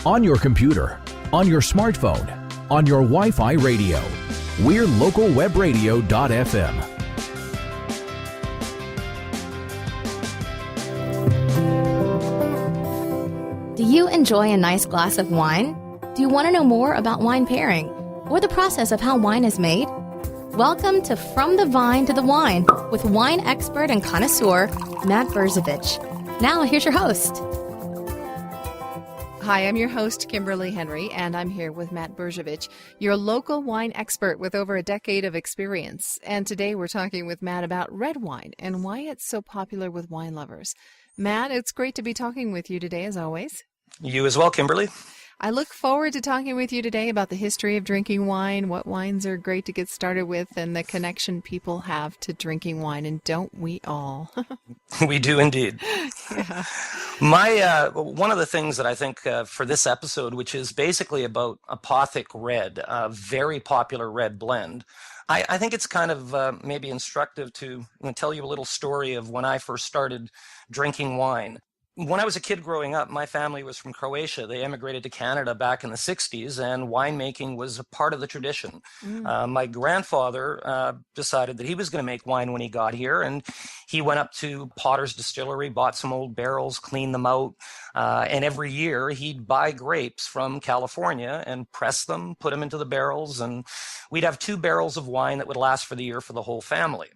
on your computer, on your smartphone, on your Wi-Fi radio. We're localwebradio.fm. Do you enjoy a nice glass of wine? Do you want to know more about wine pairing or the process of how wine is made? Welcome to From the Vine to the Wine with wine expert and connoisseur Matt Brzovic. Now, here's your host. Hi, I'm your host, Kimberly Henrie, and I'm here with Matt Brzovic, your local wine expert with over a decade of experience. And today we're talking with Matt about red wine and why it's so popular with wine lovers. Matt, it's great to be talking with you today, as always. You as well, Kimberly. I look forward to talking with you today about the history of drinking wine, what wines are great to get started with, and the connection people have to drinking wine. And don't we all? We do indeed. Yeah. One of the things that I think for this episode, which is basically about Apothic Red, a very popular red blend, I think it's kind of maybe instructive to tell you a little story of when I first started drinking wine. When I was a kid growing up, my family was from Croatia. They emigrated to Canada back in the 60s, and winemaking was a part of the tradition. My grandfather decided that he was going to make wine when he got here, and he went up to Potter's Distillery, bought some old barrels, cleaned them out, and every year he'd buy grapes from California and press them, put them into the barrels, and we'd have 2 barrels of wine that would last for the year for the whole family.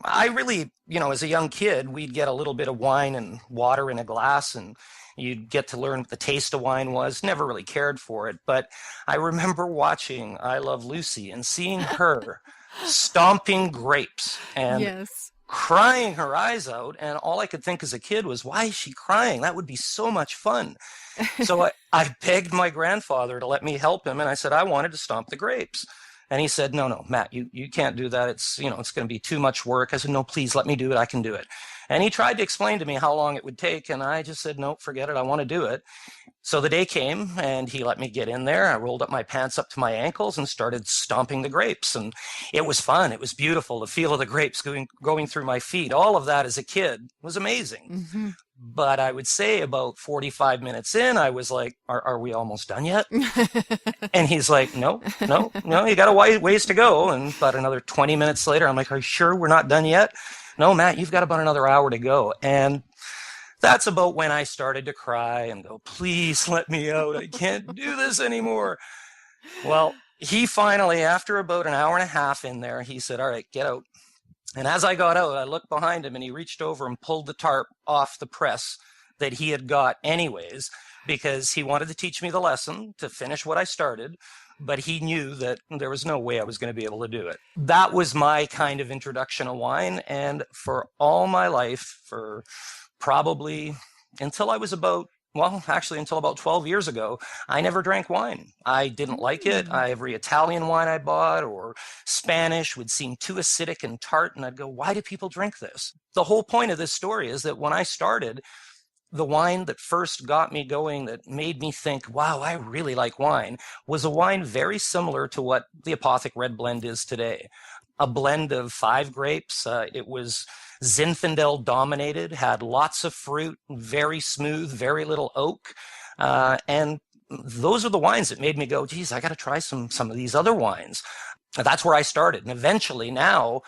I really, as a young kid, we'd get a little bit of wine and water in a glass, and you'd get to learn what the taste of wine was. Never really cared for it, but I remember watching I Love Lucy and seeing her stomping grapes and crying her eyes out, and all I could think as a kid was, why is she crying? That would be so much fun. So I begged my grandfather to let me help him, and I said I wanted to stomp the grapes. And he said, no, Matt, you can't do that. It's going to be too much work. I said, no, please let me do it. I can do it. And he tried to explain to me how long it would take. And I just said, no, forget it. I want to do it. So the day came and he let me get in there. I rolled up my pants up to my ankles and started stomping the grapes. And it was fun. It was beautiful. The feel of the grapes going through my feet. All of that as a kid was amazing. Mm-hmm. But I would say about 45 minutes in, I was like, are we almost done yet? And he's like, no, you got a ways to go. And about another 20 minutes later, I'm like, are you sure we're not done yet? No, Matt, you've got about another hour to go. And that's about when I started to cry and go, please let me out. I can't do this anymore. Well, he finally, after about an hour and a half in there, he said, all right, get out. And as I got out, I looked behind him and he reached over and pulled the tarp off the press that he had got anyways, because he wanted to teach me the lesson to finish what I started, but he knew that there was no way I was going to be able to do it. That was my kind of introduction to wine. And for all my life, for probably until I was until about 12 years ago, I never drank wine. I didn't like it. Every Italian wine I bought or Spanish would seem too acidic and tart. And I'd go, why do people drink this? The whole point of this story is that when I started, the wine that first got me going, that made me think, wow, I really like wine, was a wine very similar to what the Apothic Red Blend is today. A blend of 5 grapes. It was Zinfandel dominated, had lots of fruit, very smooth, very little oak. And those are the wines that made me go, geez, I got to try some of these other wines. That's where I started. And eventually now,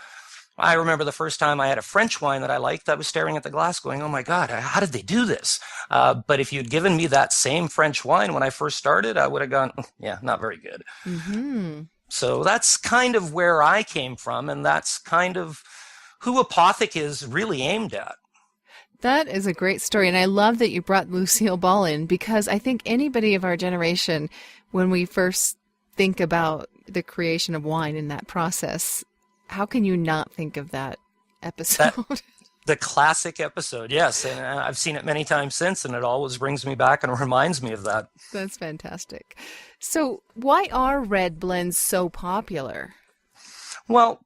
I remember the first time I had a French wine that I liked, I was staring at the glass going, oh my God, how did they do this? But if you'd given me that same French wine when I first started, I would have gone, yeah, not very good. Mm-hmm. So that's kind of where I came from, and that's kind of who Apothic is really aimed at. That is a great story, and I love that you brought Lucille Ball in, because I think anybody of our generation, when we first think about the creation of wine in that process, how can you not think of that episode? The classic episode, yes. And I've seen it many times since, and it always brings me back and reminds me of that. That's fantastic. So why are red blends so popular? Well,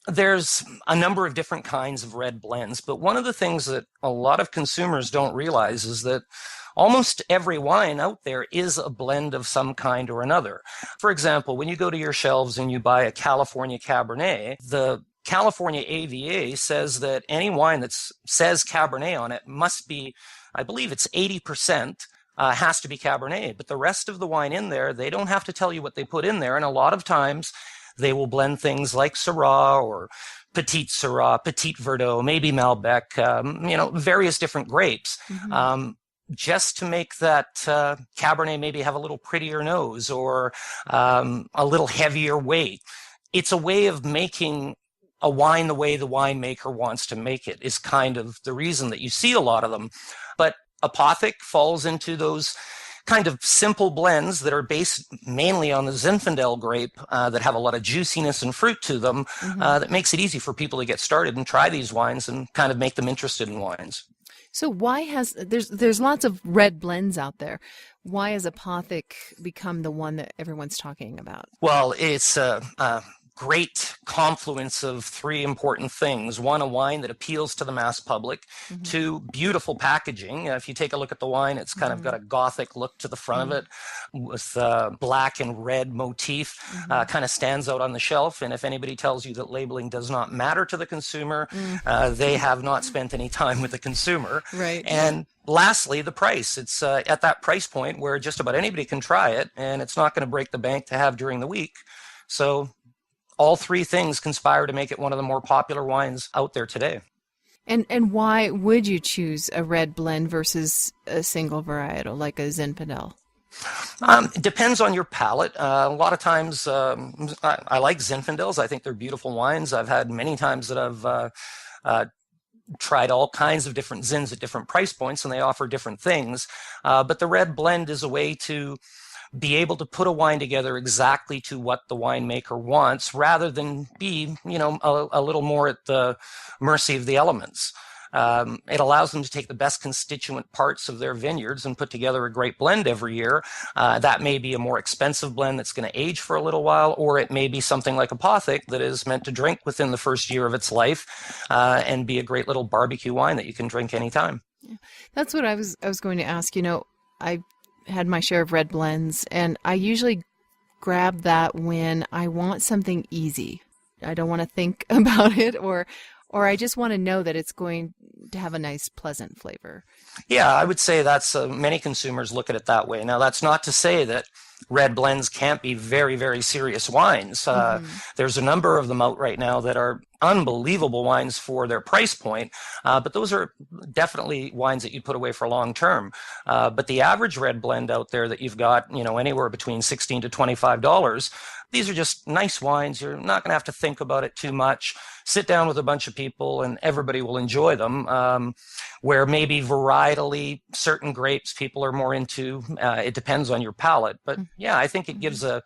there's a number of different kinds of red blends, but one of the things that a lot of consumers don't realize is that almost every wine out there is a blend of some kind or another. For example, when you go to your shelves and you buy a California Cabernet, the California AVA says that any wine that says Cabernet on it must be, I believe it's 80% has to be Cabernet. But the rest of the wine in there, they don't have to tell you what they put in there. And a lot of times they will blend things like Syrah or Petit Syrah, Petit Verdot, maybe Malbec, various different grapes. Just to make that Cabernet maybe have a little prettier nose or a little heavier weight. It's a way of making a wine the way the winemaker wants to make it is kind of the reason that you see a lot of them. But Apothic falls into those kind of simple blends that are based mainly on the Zinfandel grape that have a lot of juiciness and fruit to them that makes it easy for people to get started and try these wines and kind of make them interested in wines. So there's lots of red blends out there. Why has Apothic become the one that everyone's talking about? Well, it's a great confluence of three important things. One, a wine that appeals to the mass public. Two, beautiful packaging. If you take a look at the wine, it's kind of got a Gothic look to the front of it with black and red motif, kind of stands out on the shelf. And if anybody tells you that labeling does not matter to the consumer, they have not spent any time with the consumer. Right. And lastly, the price. It's at that price point where just about anybody can try it, and it's not going to break the bank to have during the week. So all three things conspire to make it one of the more popular wines out there today. And why would you choose a red blend versus a single varietal like a Zinfandel? It depends on your palate. A lot of times I like Zinfandels. I think they're beautiful wines. I've had many times that I've tried all kinds of different Zins at different price points, and they offer different things. But the red blend is a way to be able to put a wine together exactly to what the winemaker wants, rather than be, a little more at the mercy of the elements. It allows them to take the best constituent parts of their vineyards and put together a great blend every year. That may be a more expensive blend that's going to age for a little while, or it may be something like Apothic that is meant to drink within the first year of its life and be a great little barbecue wine that you can drink anytime. Yeah. That's what I was going to ask. I had my share of red blends, and I usually grab that when I want something easy. I don't want to think about it, or I just want to know that it's going to have a nice, pleasant flavor. Yeah, I would say that's many consumers look at it that way. Now, that's not to say that red blends can't be very, very serious wines. There's a number of them out right now that are unbelievable wines for their price point, but those are definitely wines that you put away for long term. But the average red blend out there that you've got, anywhere between $16 to $25, these are just nice wines. You're not going to have to think about it too much. Sit down with a bunch of people and everybody will enjoy them. Where maybe varietally certain grapes people are more into, it depends on your palate. But yeah, I think it gives a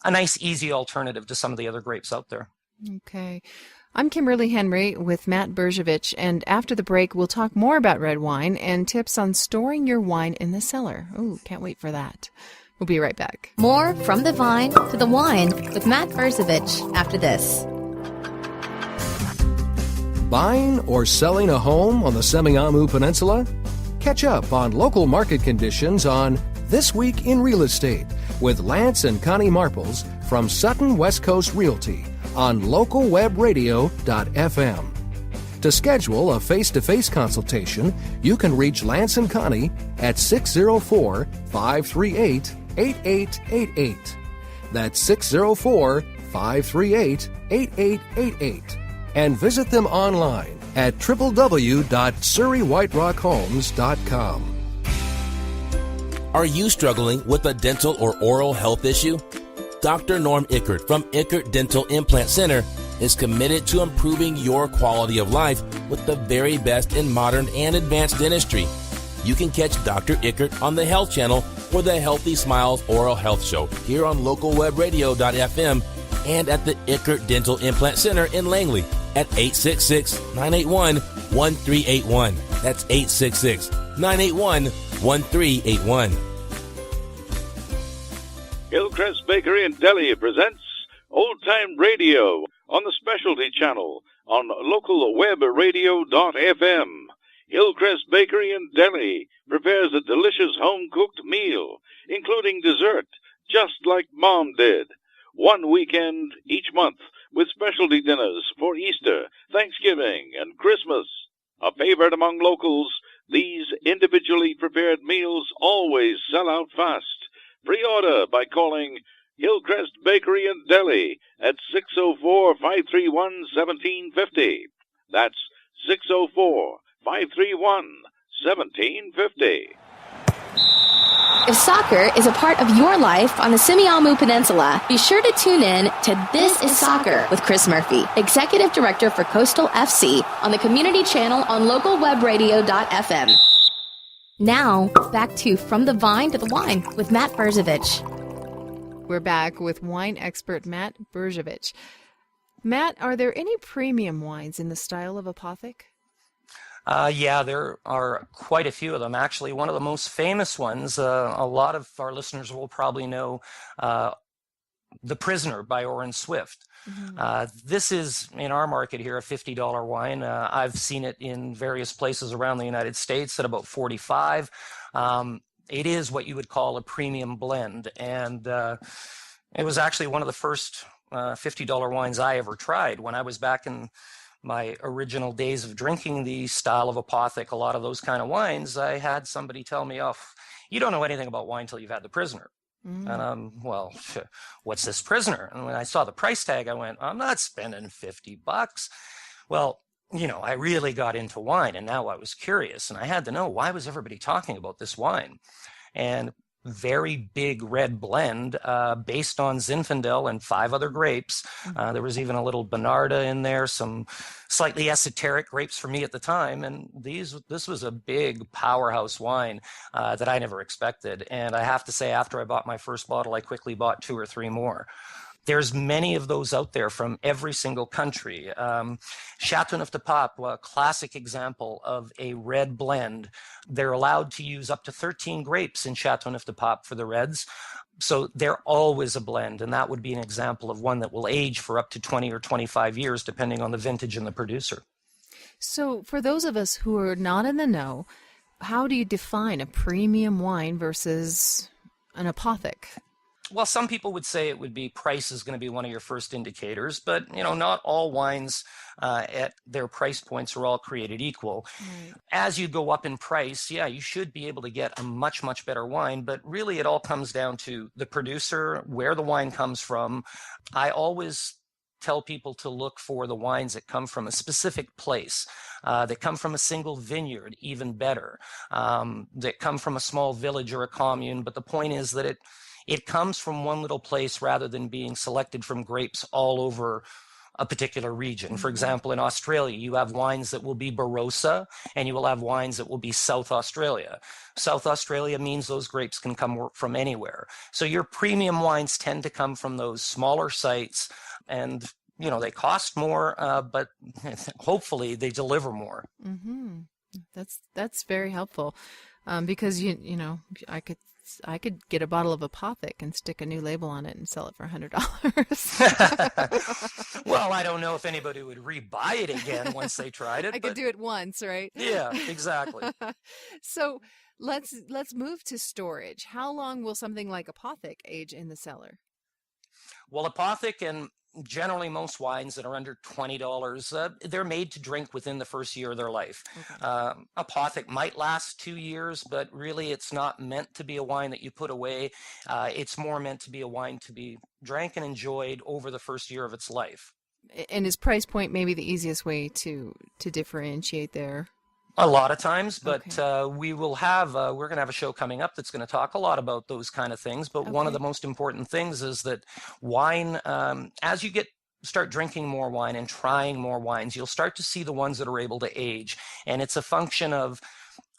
nice, easy alternative to some of the other grapes out there. Okay. I'm Kimberly Henrie with Matt Brzovic, and after the break, we'll talk more about red wine and tips on storing your wine in the cellar. Ooh, can't wait for that. We'll be right back. More From the Vine to the Wine with Matt Brzovic after this. Buying or selling a home on the Semiahmoo Peninsula? Catch up on local market conditions on This Week in Real Estate with Lance and Connie Marples from Sutton West Coast Realty on localwebradio.fm. To schedule a face-to-face consultation, you can reach Lance and Connie at 604-538-8888. That's 604-538-8888. And visit them online at www.surreywhiterockhomes.com. Are you struggling with a dental or oral health issue? Dr. Norm Ickert from Ickert Dental Implant Center is committed to improving your quality of life with the very best in modern and advanced dentistry. You can catch Dr. Ickert on the Health Channel for the Healthy Smiles Oral Health Show here on localwebradio.fm and at the Ickert Dental Implant Center in Langley at 866-981-1381. That's 866-981-1381. Hillcrest Bakery in Delhi presents Old Time Radio on the Specialty Channel on localwebradio.fm. Hillcrest Bakery in Delhi prepares a delicious home-cooked meal, including dessert, just like Mom did. One weekend each month with specialty dinners for Easter, Thanksgiving, and Christmas. A favorite among locals, these individually prepared meals always sell out fast. Pre-order by calling Hillcrest Bakery and Deli at 604-531-1750. That's 604-531-1750. If soccer is a part of your life on the Semiahmoo Peninsula, be sure to tune in to This is Soccer with Chris Murphy, Executive Director for Coastal FC, on the community channel on localwebradio.fm. Now, back to From the Vine to the Wine with Matt Brzovic. We're back with wine expert Matt Brzovic. Matt, are there any premium wines in the style of apothic? Yeah, there are quite a few of them. Actually, one of the most famous ones, a lot of our listeners will probably know, The Prisoner by Oren Swift. Mm-hmm. This is, in our market here, a $50 wine. I've seen it in various places around the United States at about $45. It is what you would call a premium blend. And it was actually one of the first $50 wines I ever tried when I was back in my original days of drinking the style of apothic, a lot of those kind of wines. I had somebody tell me, "Oh, you don't know anything about wine till you've had the Prisoner." And well, what's this Prisoner? And when I saw the price tag, I went, I'm not spending $50. Well, you know, I really got into wine, and now I was curious, and I had to know, why was everybody talking about this wine? And very big red blend based on Zinfandel and 5 other grapes. There was even a little Bonarda in there, some slightly esoteric grapes for me at the time. And this was a big powerhouse wine that I never expected. And I have to say, after I bought my first bottle, I quickly bought 2 or 3 more. There's many of those out there from every single country. Châteauneuf-du-Pape, a classic example of a red blend. They're allowed to use up to 13 grapes in Châteauneuf-du-Pape for the reds. So they're always a blend, and that would be an example of one that will age for up to 20 or 25 years, depending on the vintage and the producer. So for those of us who are not in the know, how do you define a premium wine versus an apothic? Well, some people would say it would be price is going to be one of your first indicators, but you know, not all wines at their price points are all created equal. Right. As you go up in price, yeah, you should be able to get a much, much better wine, but really it all comes down to the producer, where the wine comes from. I always tell people to look for the wines that come from a specific place, that come from a single vineyard, even better, that come from a small village or a commune. But the point is that it comes from one little place rather than being selected from grapes all over a particular region. For example, in Australia, you have wines that will be Barossa, and you will have wines that will be South Australia. South Australia means those grapes can come from anywhere. So your premium wines tend to come from those smaller sites, and you know, they cost more, but hopefully they deliver more. Mm-hmm. That's very helpful, because you know, I could get a bottle of apothic and stick a new label on it and sell it for $100. Well, I don't know if anybody would rebuy it again once they tried it. I could do it once, right? Yeah, exactly. So let's move to storage. How long will something like apothic age in the cellar? Well, apothic and generally most wines that are under $20, they're made to drink within the first year of their life. Okay. Apothic might last 2 years, but really it's not meant to be a wine that you put away. It's more meant to be a wine to be drank and enjoyed over the first year of its life. And is price point maybe the easiest way to differentiate there? A lot of times, but okay. we're going to have a show coming up that's going to talk a lot about those kind of things. But one of the most important things is that wine, as you start drinking more wine and trying more wines, you'll start to see the ones that are able to age. And it's a function of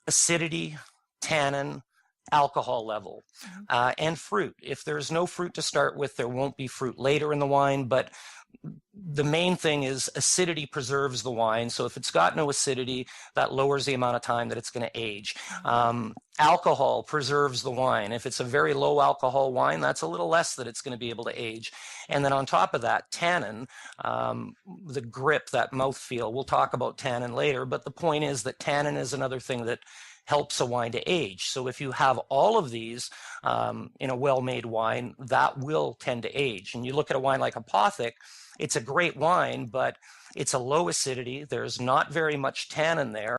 acidity, tannin, alcohol level, and fruit. If there's no fruit to start with, there won't be fruit later in the wine, but the main thing is acidity preserves the wine. So if it's got no acidity, that lowers the amount of time that it's going to age. Alcohol preserves the wine. If it's a very low alcohol wine, that's a little less that it's going to be able to age. And then on top of that, tannin, the grip, that mouthfeel, we'll talk about tannin later, but the point is that tannin is another thing that helps a wine to age. So if you have all of these in a well-made wine, that will tend to age. And you look at a wine like apothic, it's a great wine, but it's a low acidity. There's not very much tannin there.